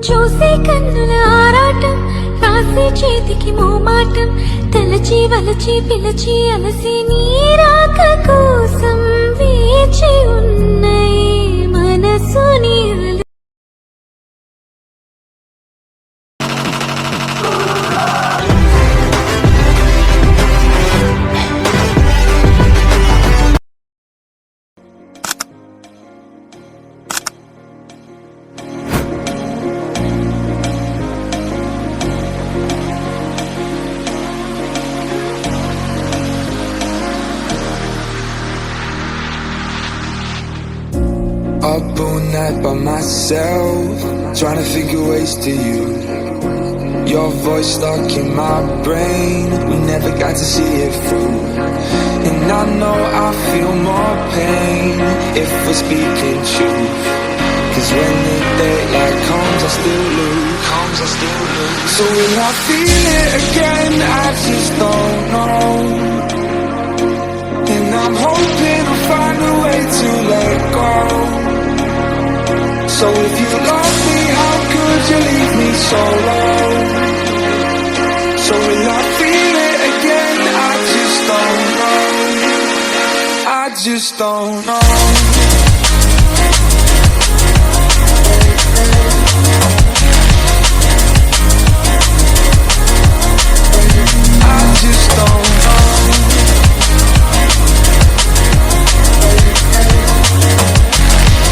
చూసే కన్నుల ఆరాటం, రాసే చేతికి మోమాటం, తలచి వలచి పిలచి అలసి నీ రాక కోసం వేచి ఉన్నాయి మనసు నీరు. Up all night by myself, trying to think of ways to you. Your voice stuck in my brain, we never got to see it through. And I know I feel more pain if we're speaking truth. Cause when the daylight comes I still lose. So will I feel it again? I just don't know. And I'm hoping I'll find a way to let go. So if you love me, how could you leave me so low? So will I feel it again? I just don't know. I just don't know. I just don't know.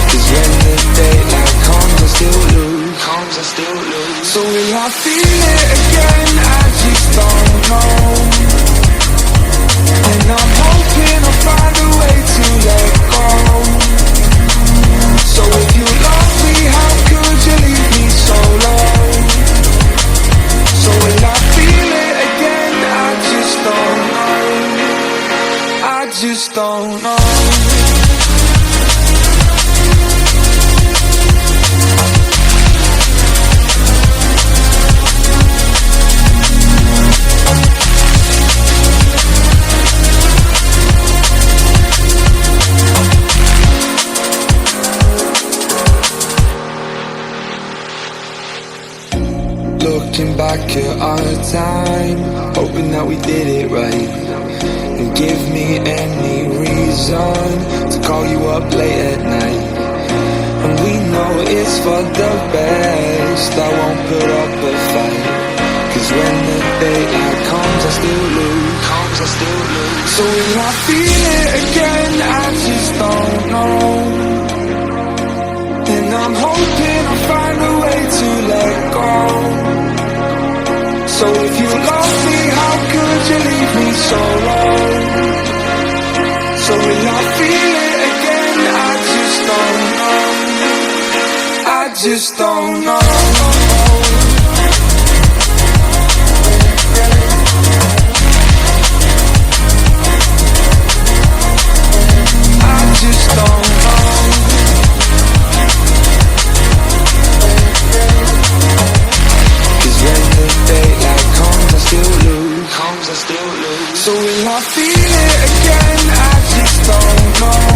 Cause when the daylight comes I still lose. So will I feel it again? I just don't know. And I'm hoping I'll find a way to let go. So if you love me, how could you leave me so low? So will I feel it again? I just don't know. I just don't know. Looking back at our time, hoping that we did it right. And give me any reason to call you up late at night. And we know it's for the best, I won't put up a fight. Cause when the daylight comes I still lose. So will I feel it again? I just don't know. And I'm hoping I'll find a way to let go. So if you love me, how could you leave me so low? So will I feel it again? I just don't know. I just don't know. I just don't know. Cause when the daylight comes I still lose. So will I feel it again? I just don't know.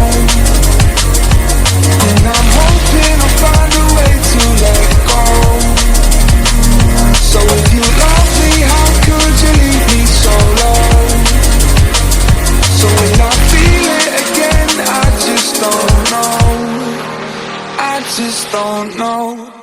And I'm hoping I'll find a way to let go. So if you love me, how could you leave me so low? So will I feel it again? I just don't know. I just don't know.